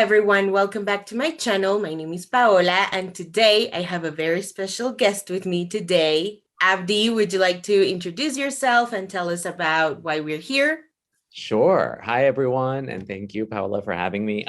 everyone, welcome back to my channel. My name is Paola, and today I have a very special guest with me today. Abdi, would you like to introduce yourself and tell us about why we're here? Sure. Hi, everyone, and thank you, Paola, for having me.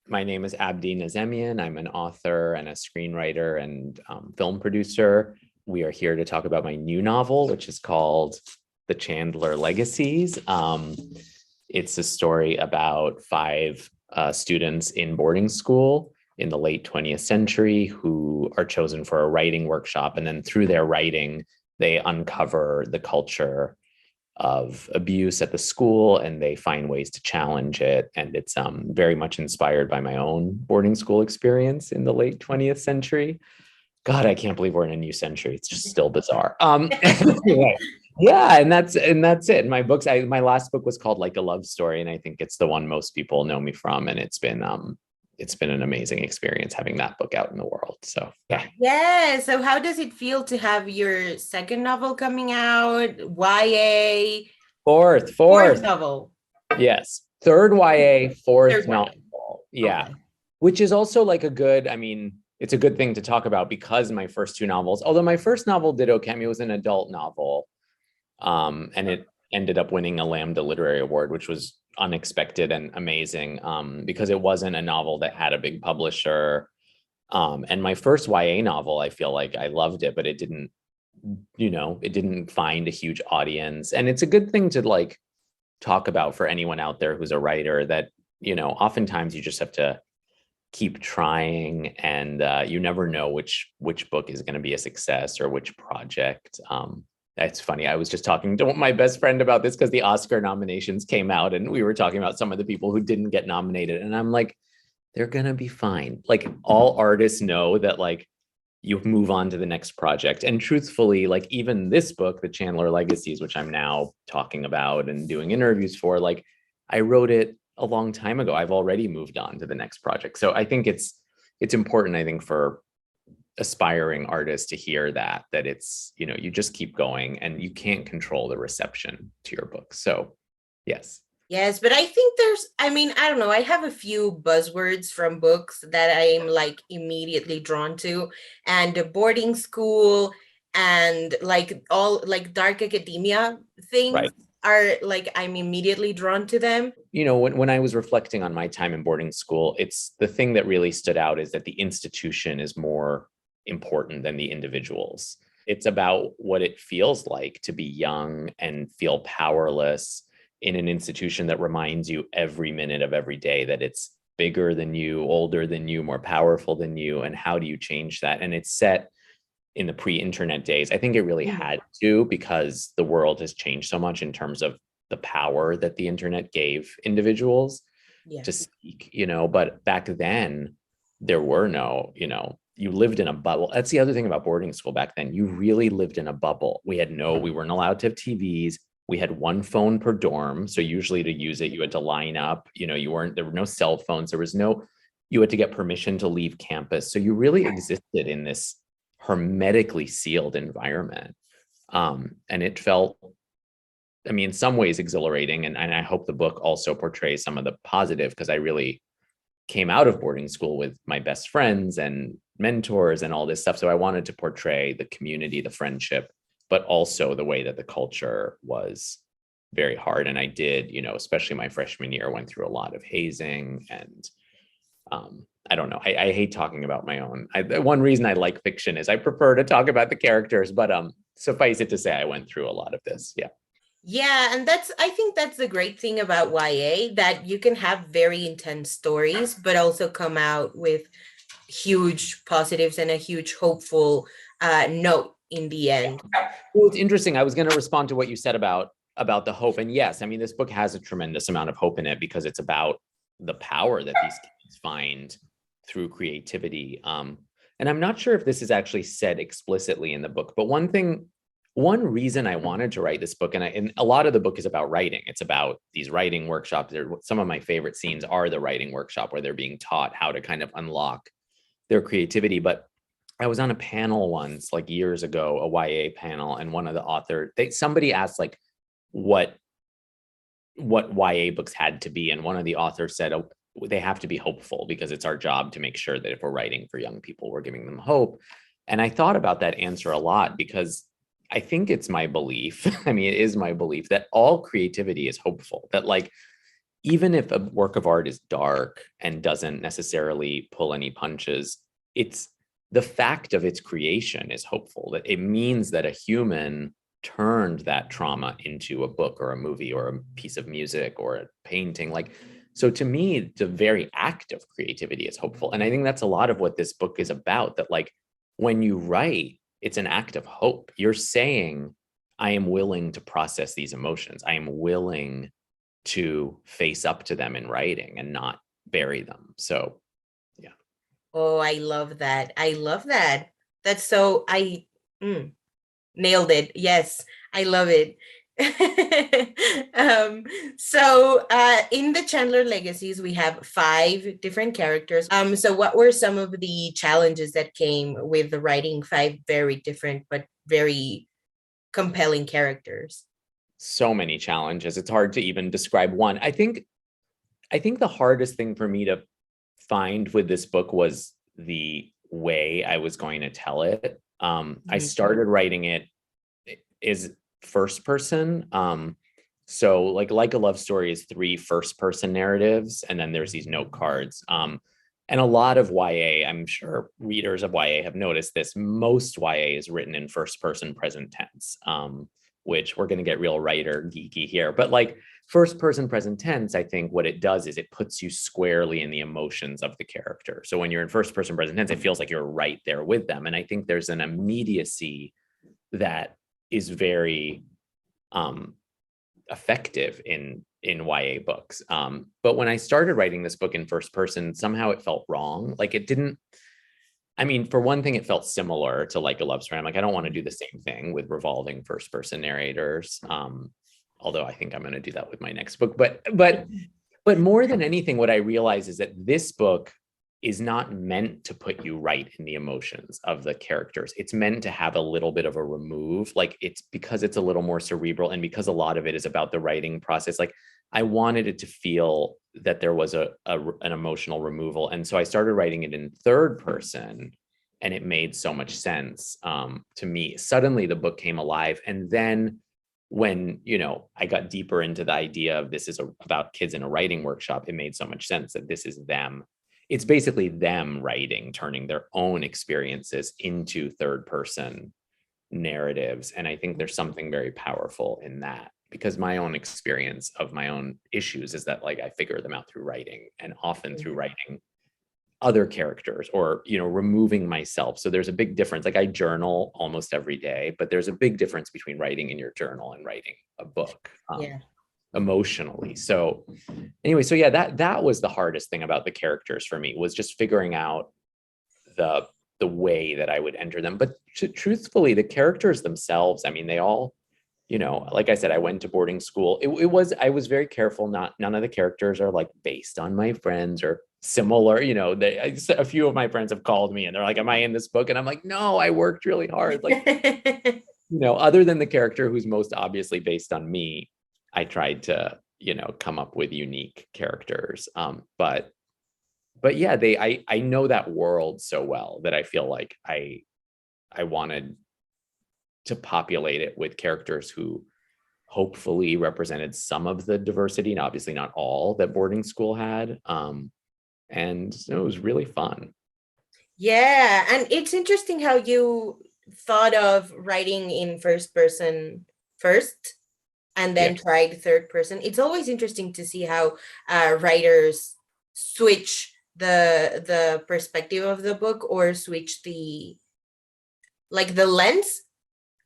My name is Abdi Nazemian. I'm an author and a screenwriter and film producer. We are here to talk about my new novel, which is called The Chandler Legacies. It's a story about five students in boarding school in the late 20th century who are chosen for a writing workshop. And then through their writing, they uncover the culture of abuse at the school and they find ways to challenge it. And it's very much inspired by my own boarding school experience in the late 20th century. God, I can't believe we're in a new century. It's just still bizarre. Anyway, yeah, and that's it. My last book was called Like a Love Story, and I think it's the one most people know me from. And it's been an amazing experience having that book out in the world. So yeah. Yeah. So how does it feel to have your second novel coming out? YA. Fourth Novel. Yes. Third YA, fourth YA. novel. Yeah. Okay. Which is also like it's a good thing to talk about because my first two novels, although my first novel did okay, it was an adult novel. And it ended up winning a Lambda Literary Award, which was unexpected and amazing because it wasn't a novel that had a big publisher. And my first YA novel, I feel like I loved it, but it didn't find a huge audience. And it's a good thing to like talk about for anyone out there who's a writer that, oftentimes you just have to keep trying and you never know which book is going to be a success or which project. It's funny. I was just talking to my best friend about this because the Oscar nominations came out and we were talking about some of the people who didn't get nominated. And I'm like, they're going to be fine. Like all artists know that like you move on to the next project. And truthfully, like even this book, The Chandler Legacies, which I'm now talking about and doing interviews for, like I wrote it a long time ago. I've already moved on to the next project. So I think it's important, I think, for aspiring artists to hear that it's, you just keep going and you can't control the reception to your book. So yes. Yes, but I think I don't know. I have a few buzzwords from books that I'm like immediately drawn to, and the boarding school and like all like dark academia things Right. Are like I'm immediately drawn to them. When I was reflecting on my time in boarding school, it's the thing that really stood out is that the institution is more important than the individuals. It's about what it feels like to be young and feel powerless in an institution that reminds you every minute of every day that it's bigger than you, older than you, more powerful than you. And how do you change that? And it's set in the pre-internet days. I think it really had to, because the world has changed so much in terms of the power that the internet gave individuals to speak, but back then there were no, you lived in a bubble. That's the other thing about boarding school back then. You really lived in a bubble. We weren't allowed to have TVs. We had one phone per dorm. So usually to use it, you had to line up, there were no cell phones. You had to get permission to leave campus. So you really existed in this hermetically sealed environment. And it felt, in some ways exhilarating. And I hope the book also portrays some of the positive, because I really came out of boarding school with my best friends and mentors and all this stuff. So I wanted to portray the community, the friendship, but also the way that the culture was very hard. And I did, especially my freshman year, went through a lot of hazing and I don't know. I hate talking about my own. One reason I like fiction is I prefer to talk about the characters, but suffice it to say, I went through a lot of this. Yeah. Yeah, and I think that's the great thing about YA, that you can have very intense stories, but also come out with huge positives and a huge hopeful note in the end. Well, it's interesting. I was going to respond to what you said about the hope. And yes, this book has a tremendous amount of hope in it because it's about the power that these kids find through creativity. And I'm not sure if this is actually said explicitly in the book, but one reason I wanted to write this book, and a lot of the book is about writing. It's about these writing workshops. Some of my favorite scenes are the writing workshop where they're being taught how to kind of unlock their creativity. But I was on a panel once, like years ago, a YA panel, and one of the authors, somebody asked like what YA books had to be, and one of the authors said, they have to be hopeful, because it's our job to make sure that if we're writing for young people, we're giving them hope. And I thought about that answer a lot, because I think it's my belief. I mean, it is my belief that all creativity is hopeful, that like, even if a work of art is dark and doesn't necessarily pull any punches, it's the fact of its creation is hopeful, that it means that a human turned that trauma into a book or a movie or a piece of music or a painting. Like, so to me, the very act of creativity is hopeful. And I think that's a lot of what this book is about, that like, when you write, it's an act of hope. You're saying, I am willing to process these emotions. I am willing to face up to them in writing and not bury them. So, yeah. Oh, I love that. I love that. That's so mm, nailed it. Yes, I love it. um, in the Chandler Legacies, we have five different characters. So what were some of the challenges that came with the writing five very different but very compelling characters? So many challenges. It's hard to even describe one. I think the hardest thing for me to find with this book was the way I was going to tell it. I started writing it is first person. So like a love story is three first person narratives, and then there's these note cards. And a lot of YA, I'm sure readers of YA have noticed this. Most YA is written in first person present tense, which we're going to get real writer geeky here. But like first person present tense, I think what it does is it puts you squarely in the emotions of the character. So when you're in first person present tense, it feels like you're right there with them. And I think there's an immediacy that is very effective in YA books. But when I started writing this book in first person, somehow it felt wrong. Like it didn't, I mean, for one thing, it felt similar to Like a Love Story. I'm like, I don't want to do the same thing with revolving first person narrators. Although I think I'm going to do that with my next book. But more than anything, what I realize is that this book is not meant to put you right in the emotions of the characters. It's meant to have a little bit of a remove. Like it's because it's a little more cerebral, and because a lot of it is about the writing process. Like I wanted it to feel that there was an emotional removal. And so I started writing it in third person, and it made so much sense to me. Suddenly the book came alive. And then when, I got deeper into the idea of this is about kids in a writing workshop, it made so much sense that this is them. It's basically them writing, turning their own experiences into third person narratives. And I think there's something very powerful in that, because my own experience of my own issues is that like I figure them out through writing, and often through writing other characters, or removing myself. So there's a big difference. Like I journal almost every day, but there's a big difference between writing in your journal and writing a book. Yeah. Emotionally. So anyway, so yeah, that was the hardest thing about the characters for me, was just figuring out the way that I would enter them. But truthfully, the characters themselves, I mean, they all, like I said, I went to boarding school. I was very careful. None of the characters are like based on my friends or similar. A few of my friends have called me and they're like, "Am I in this book?" And I'm like, "No, I worked really hard." Like, other than the character who's most obviously based on me, I tried to, come up with unique characters. But yeah, I know that world so well that I feel like I wanted to populate it with characters who hopefully represented some of the diversity, and obviously not all, that boarding school had. And it was really fun. Yeah, and it's interesting how you thought of writing in first person first and Yeah. then tried third person. It's always interesting to see how writers switch the perspective of the book, or switch the lens.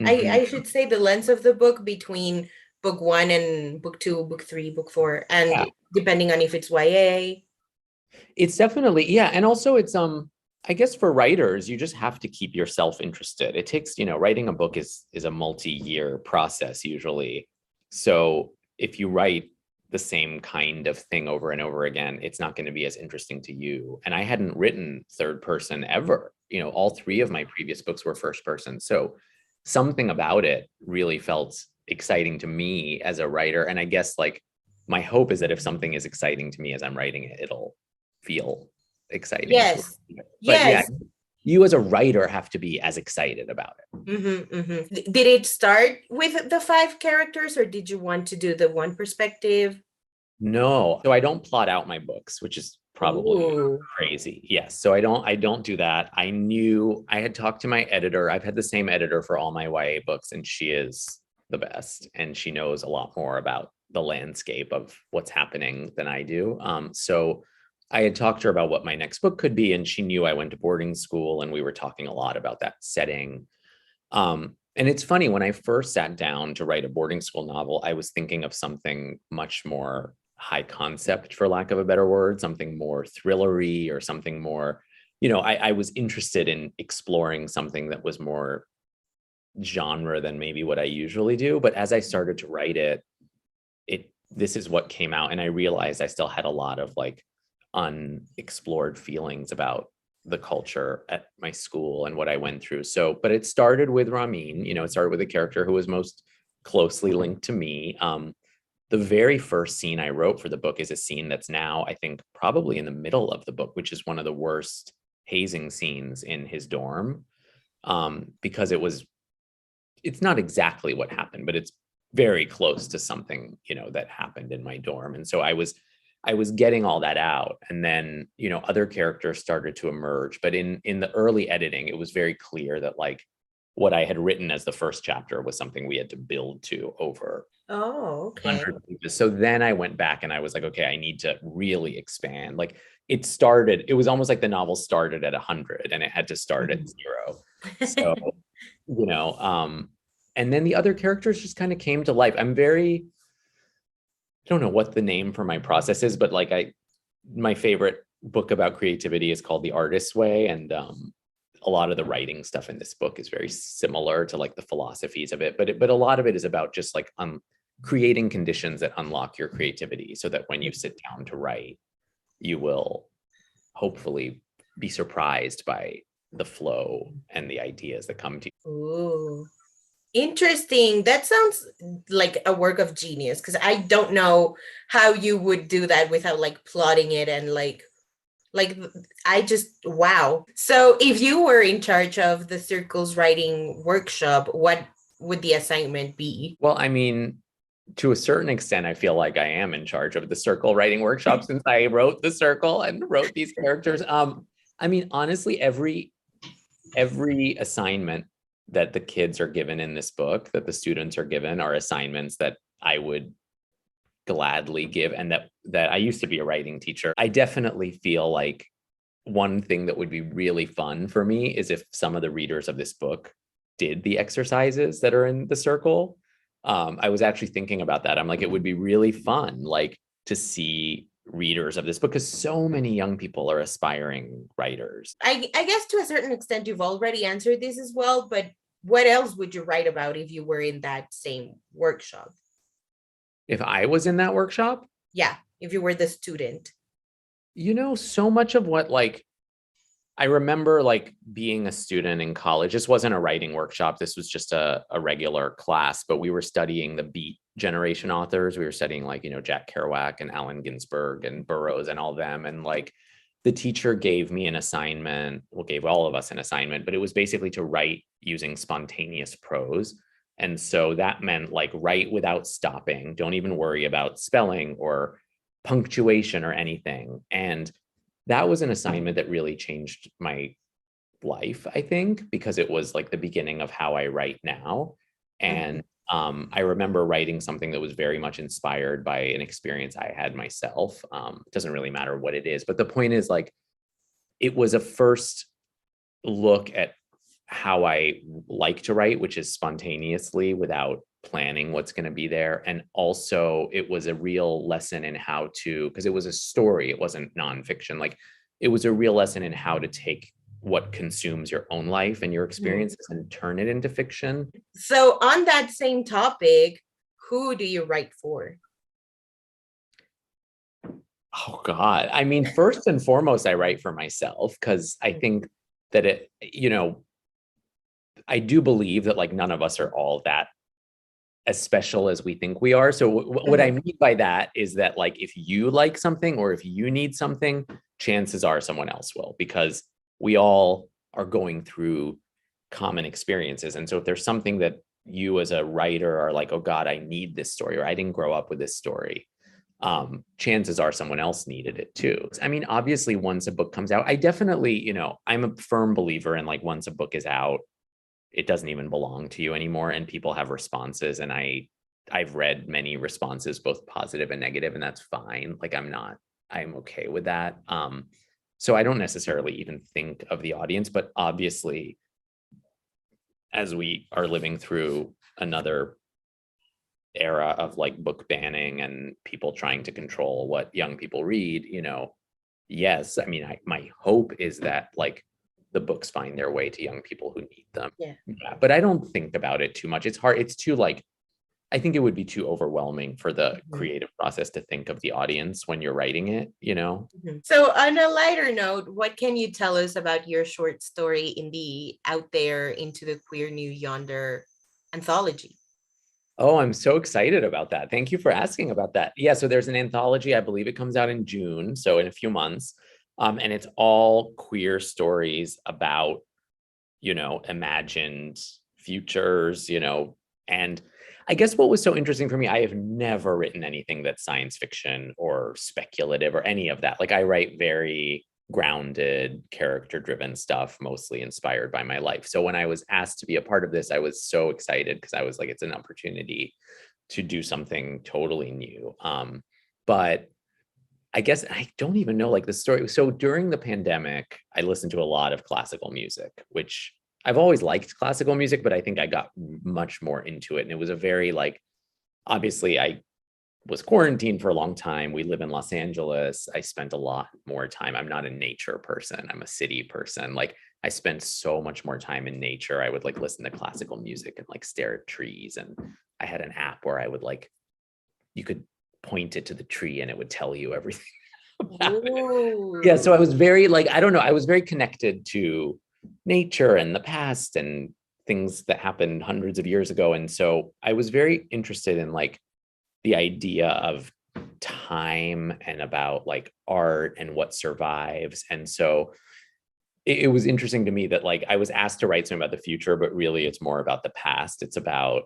I should say the lens of the book between book one and book two, book three, book four, and Yeah. depending on if it's YA. It's definitely, yeah. And also it's, I guess for writers, you just have to keep yourself interested. It takes, writing a book is a multi-year process usually. So if you write the same kind of thing over and over again, it's not going to be as interesting to you. And I hadn't written third person ever. All three of my previous books were first person. So something about it really felt exciting to me as a writer. And I guess like my hope is that if something is exciting to me as I'm writing it, it'll feel exciting to Yes. read it. But yeah, Yes. you as a writer have to be as excited about it. Did it start with the five characters, or did you want to do the one perspective? No. So I don't plot out my books, which is probably Ooh. crazy. Yes. So I don't do that. I knew I had talked to my editor. I've had the same editor for all my YA books, and she is the best. And she knows a lot more about the landscape of what's happening than I do. So I had talked to her about what my next book could be, and she knew I went to boarding school, and we were talking a lot about that setting. And it's funny, when I first sat down to write a boarding school novel, I was thinking of something much more high concept, for lack of a better word, something more thrillery or something more, I was interested in exploring something that was more genre than maybe what I usually do. But as I started to write it, this is what came out. And I realized I still had a lot of like unexplored feelings about the culture at my school and what I went through. So, but it started with Ramin, it started with a character who was most closely linked to me. The very first scene I wrote for the book is a scene that's now, I think, probably in the middle of the book, which is one of the worst hazing scenes in his dorm. Because it's not exactly what happened, but it's very close to something, that happened in my dorm. And so I was getting all that out. And then, other characters started to emerge. But in the early editing, it was very clear that like what I had written as the first chapter was something we had to build to over Oh, okay. 100 pages. So then I went back and I was like, okay, I need to really expand. Like it was almost like the novel started at 100 and it had to start at 0. So, you know, and then the other characters just kind of came to life. I don't know what the name for my process is, but like my favorite book about creativity is called The Artist's Way. And a lot of the writing stuff in this book is very similar to like the philosophies of it. But a lot of it is about just like creating conditions that unlock your creativity so that when you sit down to write, you will hopefully be surprised by the flow and the ideas that come to you. Ooh. Interesting. That sounds like a work of genius, because I don't know how you would do that without like plotting it and like I just wow. So if you were in charge of the circles writing workshop, what would the assignment be? Well, I mean, to a certain extent, I feel like I am in charge of the circle writing workshop since I wrote the circle and wrote these characters. I mean, honestly, every assignment that the kids are given in this book, that the students are given, are assignments that I would gladly give, and that I used to be a writing teacher. I definitely feel like one thing that would be really fun for me is if some of the readers of this book did the exercises that are in the circle. I was actually thinking about that. I'm like, it would be really fun, like to see readers of this book, because so many young people are aspiring writers. I guess to a certain extent you've already answered this as well, but what else would you write about if you were in that same workshop? If I was in that workshop, Yeah, if you were the student. so much of what like I remember like being a student in college. This wasn't a writing workshop. This was just a regular class, but we were studying the Beat generation authors. We were studying like, Jack Kerouac and Allen Ginsberg and Burroughs and all them. And like the teacher gave me an assignment, well, gave all of us an assignment, but it was basically to write using spontaneous prose. And so that meant like write without stopping. Don't even worry about spelling or punctuation or anything. And that was an assignment that really changed my life, I think, because it was like the beginning of how I write now. And I remember writing something that was very much inspired by an experience I had myself. It doesn't really matter what it is, but the point is like, it was a first look at how I like to write, which is spontaneously without planning what's going to be there. And also it was a real lesson in how to, because it was a story, it wasn't nonfiction. Like it was a real lesson in how to take what consumes your own life and your experiences and turn it into fiction. So on that same topic, who do you write for? Oh God. I mean, first and foremost, I write for myself because I think that I do believe that like none of us are all that as special as we think we are. So what I Mhm. mean by that is that like if you like something or if you need something, chances are someone else will, because we all are going through common experiences. And so if there's something that you as a writer are like, oh God, I need this story, or I didn't grow up with this story, chances are someone else needed it too. I mean, obviously, once a book comes out, I definitely, I'm a firm believer in like once a book is out, it doesn't even belong to you anymore, and people have responses. And I've read many responses, both positive and negative, and that's fine. Like I'm okay with that. So I don't necessarily even think of the audience, but obviously, as we are living through another era of like book banning and people trying to control what young people read, yes, I mean, my hope is that like the books find their way to young people who need them. Yeah. Yeah, but I don't think about it too much. It's hard. It's too like, I think it would be too overwhelming for the Mhm. creative process to think of the audience when you're writing it. Mhm. So, on a lighter note, what can you tell us about your short story in the Out There into the Queer New Yonder anthology? Oh, I'm so excited about that. Thank you for asking about that. Yeah, so there's an anthology. I believe it comes out in June, so in a few months. And it's all queer stories about, imagined futures, and I guess what was so interesting for me, I have never written anything that's science fiction or speculative or any of that. Like I write very grounded, character driven stuff, mostly inspired by my life. So when I was asked to be a part of this, I was so excited because I was like, it's an opportunity to do something totally new. But I guess I don't even know like the story. So during the pandemic, I listened to a lot of classical music, which I've always liked classical music, but I think I got much more into it. And it was a very like, obviously, I was quarantined for a long time. We live in Los Angeles. I spent a lot more time. I'm not a nature person. I'm a city person. Like I spent so much more time in nature. I would like listen to classical music and like stare at trees. And I had an app where I would like, you could point it to the tree and it would tell you everything about it. Yeah. Ooh. So I was very like, I don't know, I was very connected to nature and the past and things that happened hundreds of years ago. And so I was very interested in like the idea of time and about like art and what survives. And so it was interesting to me that like I was asked to write something about the future, but really it's more about the past. It's about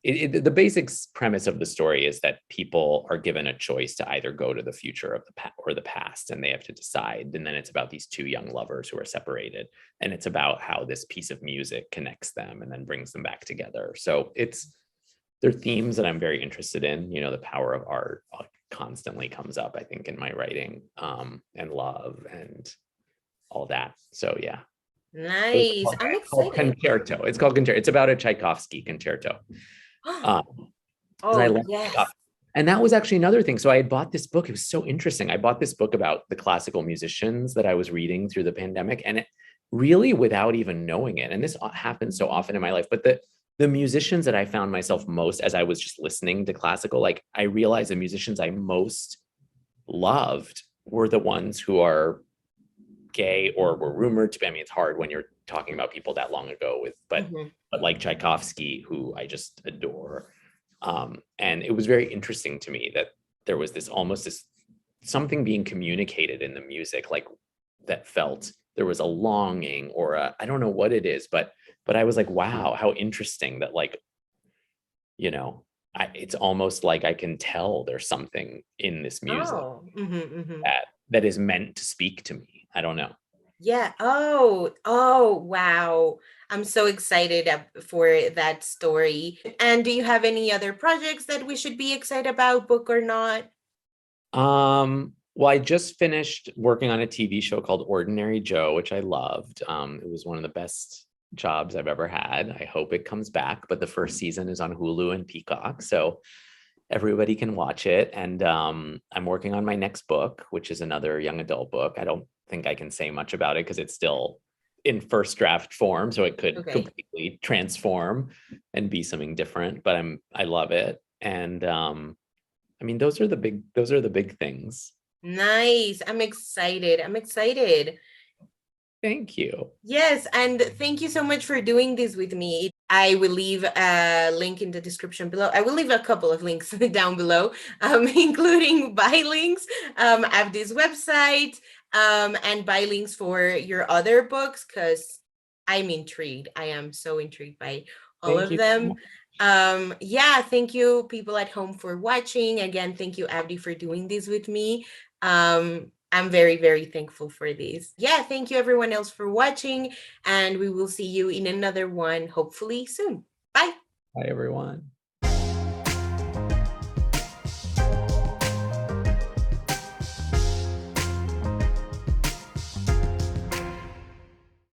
the basic premise of the story is that people are given a choice to either go to the future of the or the past, and they have to decide. And then it's about these two young lovers who are separated, and it's about how this piece of music connects them and then brings them back together. So they're themes that I'm very interested in. The power of art constantly comes up, I think, in my writing, and love and all that. So yeah. Nice. I'm It's called excited. Concerto. It's called Concerto. It's about a Tchaikovsky concerto. Um, and I Oh, love yes. Tchaikovsky. And that was actually another thing. So I had bought this book. It was so interesting. I bought this book about the classical musicians that I was reading through the pandemic, and it really, without even knowing it, and this happens so often in my life, but the musicians that I found myself most as I was just listening to classical, like I realized the musicians I most loved were the ones who are gay or were rumored to be. I mean, it's hard when you're talking about people that long ago Mhm. but like Tchaikovsky, who I just adore. And it was very interesting to me that there was this almost this something being communicated in the music, like that felt there was a longing or I don't know what it is, but I was like, wow, how interesting that like, you know, it's almost like I can tell there's something in this music Oh, mhm. that is meant to speak to me. I don't know. Yeah. Oh, wow. I'm so excited for that story. And do you have any other projects that we should be excited about, book or not? Well, I just finished working on a TV show called Ordinary Joe, which I loved. It was one of the best jobs I've ever had. I hope it comes back, but the first season is on Hulu and Peacock, so everybody can watch it. And I'm working on my next book, which is another young adult book. I don't think I can say much about it because it's still in first draft form, so it could Okay. completely transform and be something different. But I love it, and I mean, those are the big things. Nice. I'm excited. I'm excited. Thank you. Yes, and thank you so much for doing this with me. I will leave a link in the description below. I will leave a couple of links down below, including buy links, Abdi's website, and buy links for your other books, because I'm intrigued. I am so intrigued by all Thank of you so them. much. Yeah, thank you, people at home, for watching. Again, thank you, Abdi, for doing this with me. I'm very, very thankful for this. Yeah, thank you, everyone else, for watching, and we will see you in another one, hopefully soon. Bye. Bye, everyone.